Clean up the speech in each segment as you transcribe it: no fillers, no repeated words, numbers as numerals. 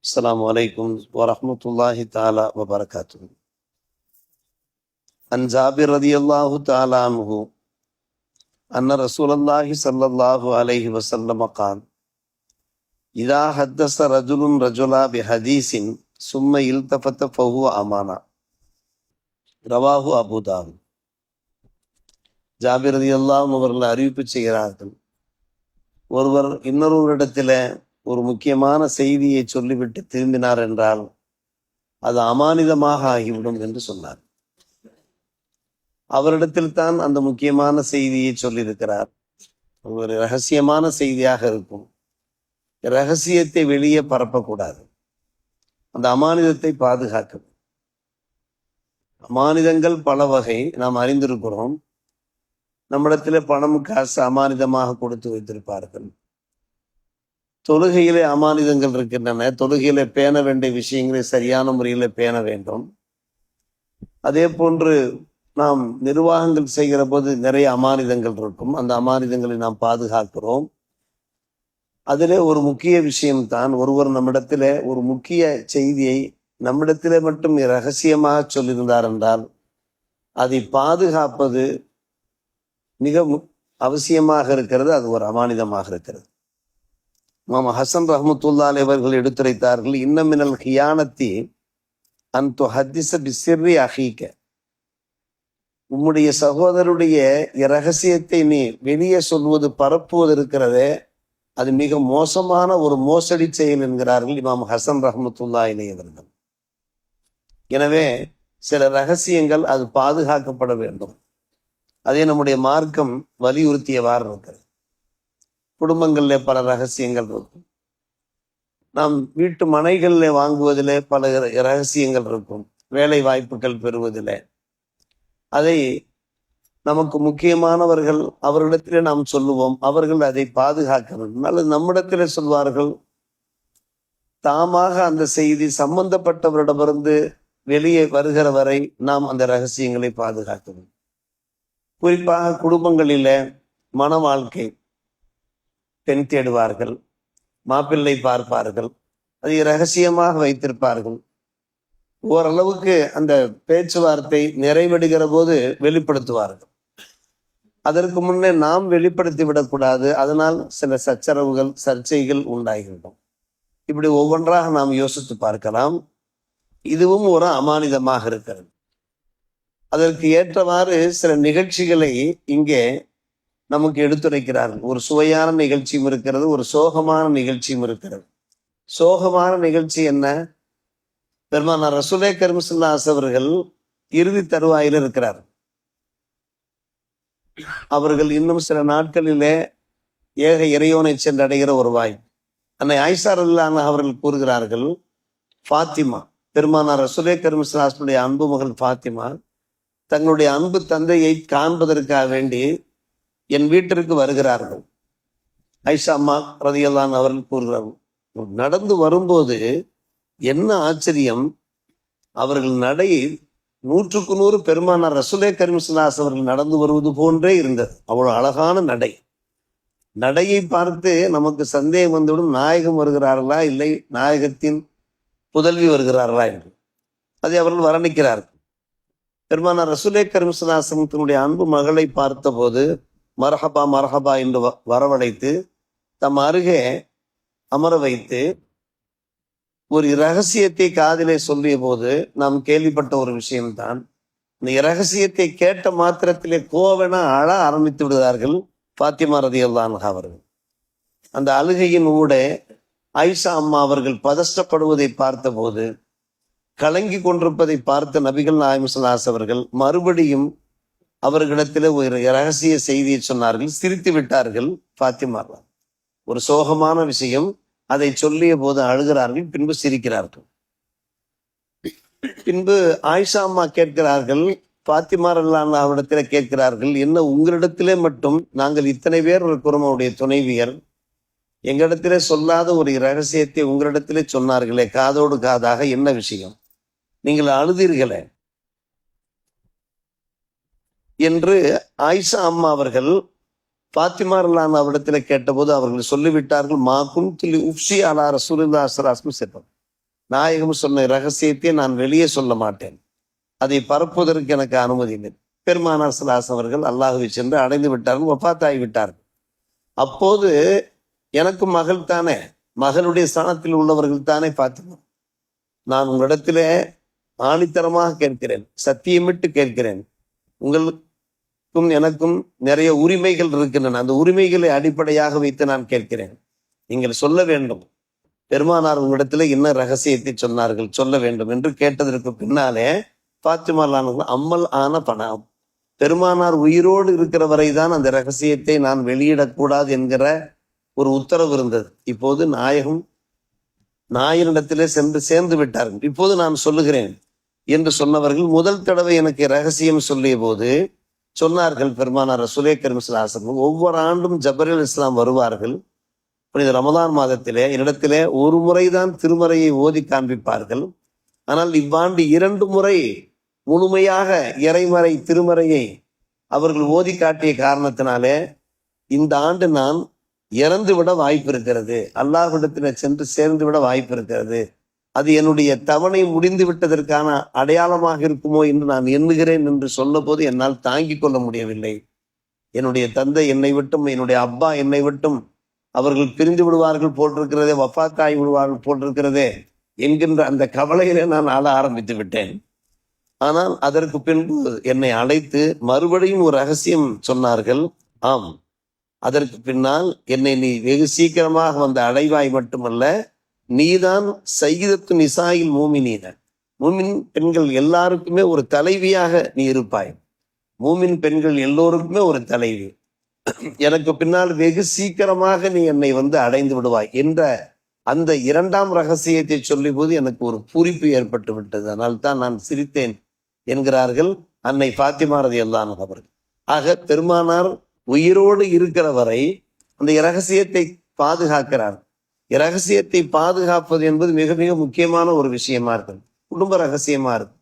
السلام عليكم ورحمة الله تعالى وبركاته. عن جابر رضي الله تعالى عنه أن رسول الله صلى الله عليه وسلم قال: إذا حدث رجل رجلا بحديث ثم التفت فهو أمانة. رواه Abu Dawood. Jabir ரலியல்லாஹு அன்ஹு அவர்கள் அறிவிப்பு செய்கிறார்கள், ஒருவர் இன்னொருவரிடத்துல ஒரு முக்கியமான செய்தியை சொல்லிவிட்டு திரும்பினார் என்றால் அது அமானிதமாக ஆகிவிடும் என்று சொன்னார். அவரிடத்தில் தான் அந்த முக்கியமான செய்தியை சொல்லியிருக்கிறார். ஒரு ரகசியமான செய்தியாக இருக்கும். ரகசியத்தை வெளியே பரப்பக்கூடாது. அந்த அமானிதத்தை பாதுகாக்க. அமானிதங்கள் பல வகை நாம் அறிந்திருக்கிறோம். நம்மிடத்திலே பணம் காசு அமானிதமாக கொடுத்து வைத்திருப்பார்கள். தொழுகையிலே அமானிதங்கள் இருக்கின்றன. தொழுகையிலே பேண வேண்டிய விஷயங்களை சரியான முறையில் பேண வேண்டும். அதே போன்று நாம் நிர்வாகங்கள் செய்கிற போது நிறைய அமானிதங்கள் இருக்கும். அந்த அமானிதங்களை நாம் பாதுகாக்கிறோம். அதிலே ஒரு முக்கிய விஷயம்தான், ஒருவர் நம்மிடத்திலே ஒரு முக்கிய செய்தியை நம்மிடத்திலே மட்டும் ரகசியமாக சொல்லியிருந்தார் என்றால் அதை பாதுகாப்பது மிக அவசியமாக இருக்கிறது. அது ஒரு அமானிதமாக இருக்கிறது. இமாம் ஹசன் ரஹ்மத்துல்லாஹி அலைஹி அவர்கள் எடுத்துரைத்தார்கள், இன்னமினல் ஹியானத்தி அன் துஹத்திஸ பிஸ்ஸிர்ரி அஹீக. உம்முடைய சகோதரருடைய இரகசியத்தை நீ வெளியே சொல்வது, பரப்புவது இருக்கிறதே, அது மிக மோசமான ஒரு மோசடி செயல் என்கிறார்கள் இமாம் ஹசன் ரஹ்மத்துல்லாஹி அலைஹி அவர்கள். எனவே சில ரகசியங்கள் அது பாதுகாக்கப்பட வேண்டும். அதே நம்முடைய மார்க்கம் வலியுறுத்தியவாறு இருக்கிறது. குடும்பங்களில் பல ரகசியங்கள் இருக்கும். நாம் வீட்டு மனைகளில் வாங்குவதில் பல ரகசியங்கள் இருக்கும். வேலை வாய்ப்புகள் பெறுவதில் அதை நமக்கு முக்கியமானவர்கள் அவர்களிடத்திலே நாம் சொல்லுவோம். அவர்கள் அதை பாதுகாக்க வேண்டும். அல்லது நம்மிடத்திலே சொல்வார்கள். தாமாக அந்த செய்தி சம்பந்தப்பட்டவரிடமிருந்து வெளியே வருகிற வரை நாம் அந்த ரகசியங்களை பாதுகாக்க வேண்டும். குறிப்பாக குடும்பங்களில மன வாழ்க்கை, பெண் தேடுவார்கள், மாப்பிள்ளை பார்ப்பார்கள், அதை ரகசியமாக வைத்திருப்பார்கள். ஓரளவுக்கு அந்த பேச்சுவார்த்தை நிறைவடைகிற போது வெளிப்படுத்துவார்கள். அதற்கு முன்னே நாம் வெளிப்படுத்தி விடக்கூடாது. அதனால் சில சச்சரவுகள், சர்ச்சைகள் உண்டாகிவிடும். இப்படி ஒவ்வொன்றாக நாம் யோசித்து பார்க்கலாம். இதுவும் ஒரு அமானிதமாக இருக்கிறது. அதற்கு ஏற்றவாறு சில நிகழ்ச்சிகளை இங்கே நமக்கு எடுத்துரைக்கிறார்கள். ஒரு சுவையான நிகழ்ச்சியும் இருக்கிறது, ஒரு சோகமான நிகழ்ச்சியும் இருக்கிறது. சோகமான நிகழ்ச்சி என்ன? பெருமானார் ரசூலே கரீம் ஸல்லல்லாஹு அலைஹி வஸல்லம் அவர்கள் இறுதி தருவாயில் இருக்கிறார். அவர்கள் இன்னும் சில நாட்களிலே ஏக இறைவனை சென்றடைகிற ஒரு வாய்ப்பு. அன்னை ஆயிஷா ரலியல்லாஹு அன்ஹா அவர்கள் கூறுகிறார்கள், ஃபாத்திமா, பெருமானார் ரசூலே கரீம் ஸல்லல்லாஹு அலைஹி வஸல்லம் அன்பு மகள் ஃபாத்திமா தங்களுடைய அன்பு தந்தையை காண்பதற்காக வேண்டி என் வீட்டிற்கு வருகிறார்கள். ஐஷா அம்மா ரலியல்லாஹு அன்ஹா அவர்கள் கூறுகிறார்கள், நடந்து வரும்போது என்ன ஆச்சரியம், அவர்கள் நடை 100க்கு 100 பெருமானார் ரசூலே கரீம் ஸல்லல்லாஹு அலைஹி அவர்கள் நடந்து வருவது போன்றே இருந்தது. அவ்வளவு அழகான நடை. நடையை பார்த்து நமக்கு சந்தேகம் வந்துவிடும், நாயகம் வருகிறார்களா இல்லை நாயகத்தின் புதல்வி வருகிறார்களா என்று. அதை அவர்கள் வர்ணிக்கிறார்கள். பெருமானார் ரசூலே கரீம் ஸல்லல்லாஹு அலைஹி வஸல்லம் தன்னுடைய அன்பு மகளை பார்த்த போது மர்ஹபா மர்ஹபா என்று வரவழைத்து தம் அருகே அமர வைத்து ஒரு இரகசியத்தை காதிலே சொல்லிய போது நாம் கேள்விப்பட்ட ஒரு விஷயம்தான். இந்த இரகசியத்தை கேட்ட மாத்திரத்திலே கோவென அழ ஆரம்பித்து விடுகிறார்கள் ஃபாத்திமா ரலியல்லாஹு அன்ஹா அவர்கள். அந்த அழுகையின் ஊடே ஆயிஷா அம்மா அவர்கள் பதஷ்டப்படுவதை பார்த்த போது, கலங்கி கொண்டிருப்பதை பார்த்த நபிகள் நாயகம் ஸல்லல்லாஹு அலைஹி வஸல்லம் அவர்கள் மறுபடியும் அவர்களிடத்தில் ஒரு ரகசிய செய்தியை சொன்னார்கள். சிரித்து விட்டார்கள் ஃபாத்திமா. ஒரு சோகமான விஷயம், அதை சொல்லிய போது அழுகிறார்கள், பின்பு சிரிக்கிறார்கள். பின்பு ஆயிஷா அம்மா கேட்கிறார்கள், ஃபாத்திமா ரலியல்லாஹு அன்ஹா அவரிடத்திலே கேட்கிறார்கள், என்ன உங்களிடத்திலே மட்டும் நாங்கள் இத்தனை பேர் இருக்கிறோம், அவருடைய துணைவியர், எங்களிடத்திலே சொல்லாத ஒரு ரகசியத்தை உங்களிடத்திலே சொன்னார்களே காதோடு காதாக, என்ன விஷயம், நீங்கள் அழுதீர்களே என்று ஆயிஷா அம்மா அவர்கள் ஃபாத்திமா ரலியல்லாஹு அன்ஹா அவரிடத்தில் கேட்டபோது அவர்கள் சொல்லிவிட்டார்கள், மா குன்து லி உஃப்ஷி அலா ரசூலில்லாஹி ஸல்லல்லாஹு அலைஹி வஸல்லம். நாயகம் சொன்ன ரகசியத்தை நான் வெளியே சொல்ல மாட்டேன், அதை பரப்புவதற்கு எனக்கு அனுமதி இல்லை. பெருமானார் ஸல்லல்லாஹு அவர்கள் அல்லாஹுவை சென்று அடைந்து விட்டார்கள், வஃபாத்தாகி விட்டார்கள். அப்போது எனக்கும் மகள் தானே, மகளுடைய ஸ்தானத்தில் உள்ளவர்கள் தானே பாத்திமா. நான் உங்களிடத்திலே ஆணித்தரமாக கேட்கிறேன், சத்தியமிட்டு கேட்கிறேன், உங்களுக்கும் எனக்கும் நிறைய உரிமைகள் இருக்கின்றன, அந்த உரிமைகளை அடிப்படையாக வைத்து நான் கேட்கிறேன், நீங்கள் சொல்ல வேண்டும். பெருமானார் உங்களிடத்துல என்ன ரகசியத்தை சொன்னார்கள், சொல்ல வேண்டும் என்று கேட்டதற்கு பின்னாலே பாத்திமா அம்மல் ஆன பணம், பெருமானார் உயிரோடு இருக்கிற வரைதான் அந்த ரகசியத்தை நான் வெளியிடக்கூடாது என்கிற ஒரு உத்தரவு இருந்தது. இப்போது நாயனிடத்திலே சென்று சேர்ந்து விட்டார்கள், இப்போது நான் சொல்லுகிறேன் என்று சொன்னவர்கள் முதல் தடவை எனக்கு ரகசியம் சொல்லிய போது சொன்னார்கள், பெருமானார் ரசூலே கரீம் ஸல்லல்லாஹு அலைஹி வஸல்லம் ஒவ்வொரு ஆண்டும் ஜபரீல் இஸ்லாம் வருவார்கள், புனித ரமதான் மாதத்திலே என்னிடத்திலே ஒரு முறைதான் திருமறையை ஓதி காண்பிப்பார்கள். ஆனால் இவ்வாண்டு 2 முறை முழுமையாக இறைமறை திருமறையை அவர்கள் ஓதி காட்டிய காரணத்தினாலே இந்த ஆண்டு நான் இறந்து விட வாய்ப்பு இருக்கிறது, அல்லாஹ்விடத்திலே சென்று சேர்ந்து விட வாய்ப்பு இருக்கிறது, அது என்னுடைய தவணை முடிந்து விட்டதற்கான அடையாளமாக இருக்குமோ என்று நான் எண்ணுகிறேன் என்று சொன்ன போது என்னால் தாங்கிக் கொள்ள முடியவில்லை. என்னுடைய தந்தை என்னை விட்டும், என்னுடைய அப்பா என்னை விட்டும் அவர்கள் பிரிந்து விடுவார்கள் போட்டிருக்கிறதே, வஃபாத்தாகி விடுவார்கள் போட்டிருக்கிறதே என்கின்ற அந்த கவலையிலே நான் ஆள ஆரம்பித்து விட்டேன். ஆனால் அதற்கு பின்பு என்னை அழைத்து மறுபடியும் ஒரு ரகசியம் சொன்னார்கள். ஆம், அதற்கு பின்னால் என்னை நீ வெகு சீக்கிரமாக வந்து அடைவாய், மட்டுமல்ல நீதான் சையிதத்து நிசாயில் மூமினீன, மூமின் பெண்கள் எல்லாருக்குமே ஒரு தலைவியாக நீ இருப்பாய், மூமின் பெண்கள் எல்லோருக்குமே ஒரு தலைவி, எனக்கு பின்னால் வெகு சீக்கிரமாக நீ என்னை வந்து அடைந்து விடுவாய் என்ற அந்த 2ஆம் ரகசியத்தை சொல்லி போது எனக்கு ஒரு பூரிப்பு ஏற்பட்டு விட்டது. அதனால் தான் நான் சிரித்தேன் என்கிறார்கள் அன்னை ஃபாத்திமா ரலியல்லாஹு அன்ஹா அவர்கள். ஆக பெருமானார் உயிரோடு இருக்கிற வரை அந்த இரகசியத்தை பாதுகாக்கிறார். இரகசியத்தை பாதுகாப்பது என்பது மிக மிக முக்கியமான ஒரு விஷயமா இருக்கு, குடும்ப ரகசியமா இருக்கு.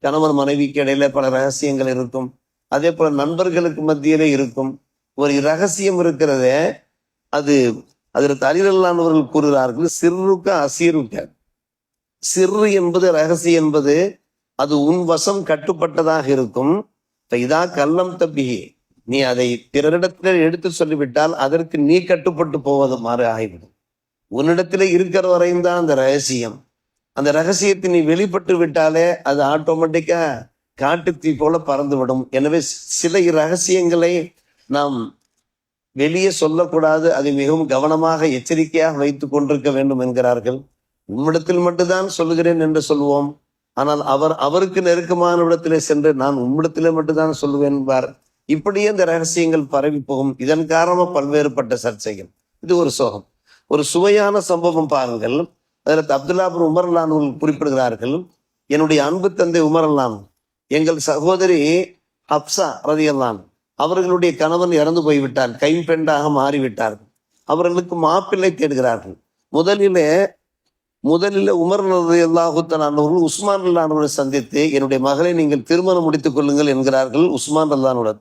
கணவன் மனைவிக்கு இடையில பல ரகசியங்கள் இருக்கும், அதே போல நண்பர்களுக்கு மத்தியிலே இருக்கும். ஒரு ரகசியம் இருக்கிறதே, அது அதில் தலிலல்லானவர்கள் கூறுகிறார்கள், சிறுக்க அசீருக்க, சிறு என்பது ரகசியம் என்பது அது உன் வசம் கட்டுப்பட்டதாக இருக்கும். இதா கல்லம் தப்பிகி, நீ அதை பிறரிடத்தில் எடுத்து சொல்லிவிட்டால் அதற்கு நீ கட்டுப்பட்டு போவது மாறு ஆகிவிடும். உன்னிடத்துல இருக்கிற வரையும் தான் அந்த ரகசியம், அந்த ரகசியத்தை நீ வெளிப்பட்டு விட்டாலே அது ஆட்டோமேட்டிக்கா காட்டுத்தீ போல பறந்துவிடும். எனவே சில ரகசியங்களை நாம் வெளியே சொல்லக்கூடாது, அதை மிகவும் கவனமாக எச்சரிக்கையாக வைத்துக் கொண்டிருக்க வேண்டும் என்கிறார்கள். உம்மிடத்தில் மட்டும்தான் சொல்லுகிறேன் என்று சொல்லுவோம், ஆனால் அவருக்கு நெருக்கமான இடத்திலே சென்று நான் உம்மிடத்திலே மட்டும்தான் சொல்லுவேன் என்பார். இப்படியே இந்த ரகசியங்கள் பரவி போகும். இதன் காரணமா பல்வேறுபட்ட சர்ச்சைகள். இது ஒரு சோகம். ஒரு சுவையான சம்பவம் பாருங்கள். அதில் அப்துல்லா பின் உமர் அல்லான் குறிப்பிடுகிறார்கள், என்னுடைய அன்பு தந்தை உமர் அல்லான், எங்கள் சகோதரி ஹப்சா ரலியல்லாஹு அவர்களுடைய கணவன் இறந்து போய்விட்டார், கைம்பெண்டாக மாறிவிட்டார்கள். அவர்களுக்கு மாப்பிள்ளை தேடுகிறார்கள். முதலில் உமர் ரலியல்லாஹு தஆலாவுடன் உஸ்மான் ரலியல்லாஹு சந்தித்து என்னுடைய மகளை நீங்கள் திருமணம் முடித்துக் கொள்ளுங்கள் என்கிறார்கள். உஸ்மான் ரலியல்லாஹு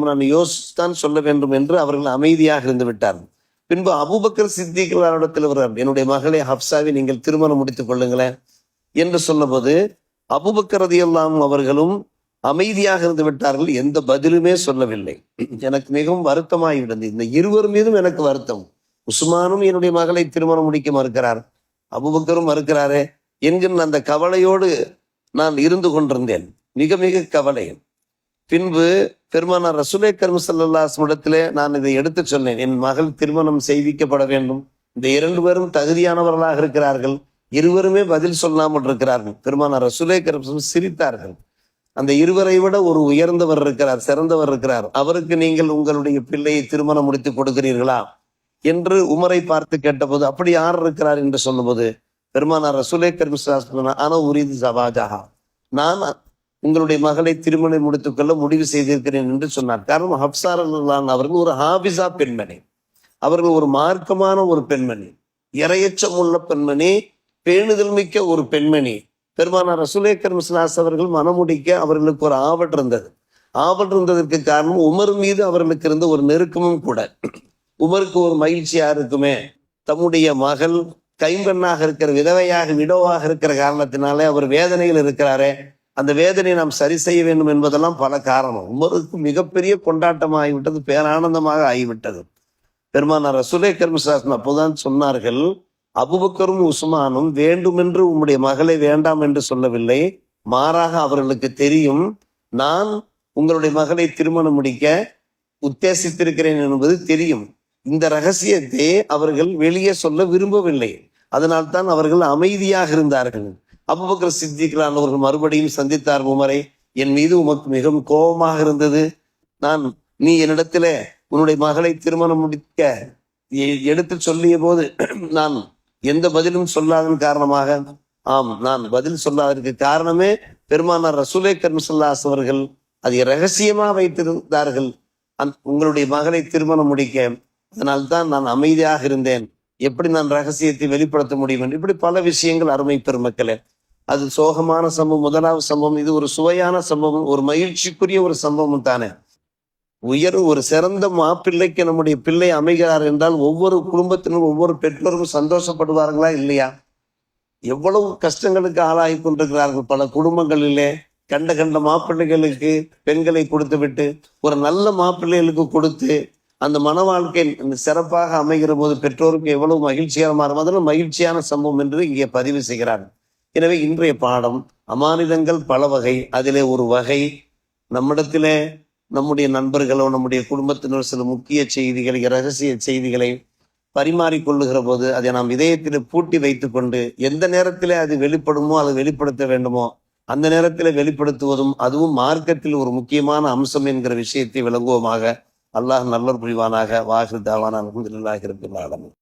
நான் யோசித்தான் சொல்ல வேண்டும் என்று அவர்கள் அமைதியாக இருந்து விட்டார்கள். பின்பு அபூபக்கர் சித்திக் இடத்தில் வருகிறார், என்னுடைய மகளை ஹப்சாவை நீங்கள் திருமணம் முடித்துக் கொள்ளுங்களேன் என்று சொன்னபோது அபூபக்கர் ரலியல்லாஹு அவர்களும் அமைதியாக இருந்து விட்டார்கள், எந்த பதிலுமே சொல்லவில்லை. எனக்கு மிகவும் வருத்தமாகிவிட்டது. இந்த இருவர் மீதும் எனக்கு வருத்தம். உஸ்மானும் என்னுடைய மகளை திருமணம் முடிக்க மறுக்கிறார், அபூபக்கரும் மறுக்கிறாரே என்கின்ற அந்த கவலையோடு நான் இருந்து கொண்டிருந்தேன், மிக மிக கவலை. பின்பு பெருமானார் ரசூலே கரீம் ஸல்லல்லாஹு அலைஹி வஸல்லம் நான் இதை எடுத்து சொன்னேன், என் மகள் திருமணம் செய்விக்கப்பட வேண்டும், இந்த 2 பேரும் தகுதியானவர்களாக இருக்கிறார்கள், இருவருமே பதில் சொல்லாமல் இருக்கிறார்கள். பெருமானார் ரசூலே கரீம் சிரித்தார்கள். அந்த இருவரை விட ஒரு உயர்ந்தவர் இருக்கிறார், சிறந்தவர் இருக்கிறார், அவருக்கு நீங்கள் உங்களுடைய பிள்ளையை திருமணம் முடித்து கொடுக்கிறீர்களா என்று உமரை பார்த்து கேட்டபோது, அப்படி யார் இருக்கிறார் என்று சொன்னபோது பெருமானார் ரசூலே கரீம் ஸல்லல்லாஹு அலைஹி வஸல்லம் ஆனா உரீது ஜவாஜஹா, நான் உங்களுடைய மகளை திருமணம் முடித்துக் கொள்ள முடிவு செய்திருக்கிறேன் என்று சொன்னார். காரணம் ஹப்ஸா ரலியல்லாஹு அவர்கள் ஒரு ஹாபிஸா பெண்மணி, அவர்கள் ஒரு மார்க்கமான ஒரு பெண்மணி, இரையச்சம் உள்ள பெண்மணி, பேணுதல் மிக்க ஒரு பெண்மணி. பெருமானார் ரசூலே கரீம் ஸல்லல்லாஹு அலைஹி அவர்கள் மனமுடிக்க அவர்களுக்கு ஒரு ஆவல் இருந்தது. ஆவல் இருந்ததற்கு காரணம் உமர் மீது அவர்களுக்கு இருந்த ஒரு நெருக்கமும் கூட. உமருக்கு ஒரு மகிழ்ச்சியா இருக்குமே, தம்முடைய மகள் கைம்பெண்ணாக இருக்கிற விதவையாக விடோவாக இருக்கிற காரணத்தினாலே அவர் வேதனையில் இருக்கிறாரே, அந்த வேதனையை நாம் சரி செய்ய வேண்டும் என்பதெல்லாம் பல காரணம். உமருக்கு மிகப்பெரிய கொண்டாட்டம் ஆகிவிட்டது, பேரானந்தமாக ஆகிவிட்டது. பெருமானார் ரசூலே கரீம் ஸல்லல்லாஹு அலைஹி வஸல்லம் அப்போதான் சொன்னார்கள், அபூபக்கரும் உஸ்மானும் வேண்டுமென்று உம்முடைய மகளை வேண்டாம் என்று சொல்லவில்லை, மாறாக அவர்களுக்கு தெரியும் நான் உங்களுடைய மகளை திருமணம் முடிக்க உத்தேசித்திருக்கிறேன் என்பது தெரியும். இந்த ரகசியத்தை அவர்கள் வெளியே சொல்ல விரும்பவில்லை. அதனால்தான் அவர்கள் அமைதியாக இருந்தார்கள். அபூபக்கர் சித்திக் அவர்கள் மறுபடியும் சந்தித்தார் உமரை. என் மீது உமக்கு மிகவும் கோபமாக இருந்தது. நீ என்னிடத்திலே உன்னுடைய மகளை திருமணம் முடிக்க எடுத்து சொல்லிய போது நான் எந்த பதிலும் சொல்லாதன் காரணமாக, நான் பதில் சொல்லாததற்கு காரணமே பெருமானார் ரசூலே கரீம் ஸல்லல்லாஹு அலைஹி வஸல்லம் அவர்கள் அதை ரகசியமா வைத்திருந்தார்கள் உங்களுடைய மகளை திருமணம் முடிக்க. அதனால்தான் நான் அமைதியாக இருந்தேன். எப்படி நான் ரகசியத்தை வெளிப்படுத்த முடியும் என்று இப்படி பல விஷயங்கள். அருமை பெருமக்களே, அது சோகமான சம்பவம், முதலாவது சம்பவம். இது ஒரு சுவையான சம்பவம், ஒரு மகிழ்ச்சிக்குரிய ஒரு சம்பவம் தானே. ஒரு சிறந்த மாப்பிள்ளைக்கு நம்முடைய பிள்ளை அமைகிறார் என்றால் ஒவ்வொரு குடும்பத்தினரும் ஒவ்வொரு பெற்றோரும் சந்தோஷப்படுவார்களா இல்லையா? எவ்வளவு கஷ்டங்களுக்கு ஆளாகி கொண்டிருக்கிறார்கள் பல குடும்பங்களிலே. கண்ட மாப்பிள்ளைகளுக்கு பெண்களை கொடுத்து விட்டு ஒரு நல்ல மாப்பிள்ளைகளுக்கு கொடுத்து அந்த மன வாழ்க்கை சிறப்பாக அமைகிற போது பெற்றோருக்கு எவ்வளவு மகிழ்ச்சிகரமாக இருக்கும். அதெல்லாம் மகிழ்ச்சியான சம்பவம் என்று இங்கே பதிவு செய்கிறார்கள். எனவே இன்றைய பாடம் அமானிதங்கள் பல வகை. அதிலே ஒரு வகை நம்மிடத்திலே நம்முடைய நண்பர்களோ நம்முடைய குடும்பத்தினர் சில முக்கிய செய்திகளை, இரகசிய செய்திகளை பரிமாறிக்கொள்ளுகிற போது அதை நாம் இதயத்தில் பூட்டி வைத்துக் கொண்டு எந்த நேரத்திலே அது வெளிப்படுமோ அதை வெளிப்படுத்த வேண்டுமோ அந்த நேரத்தில் வெளிப்படுத்துவதும் அதுவும் மார்க்கத்தில் ஒரு முக்கியமான அம்சம் என்கிற விஷயத்தை விளங்குவோமாக. அல்லாஹ் நல்லோர் புரிவானாக. வாஹிர் தாவானா அல்ஹம்துலில்லாஹி ரப்பில் ஆலமீன்.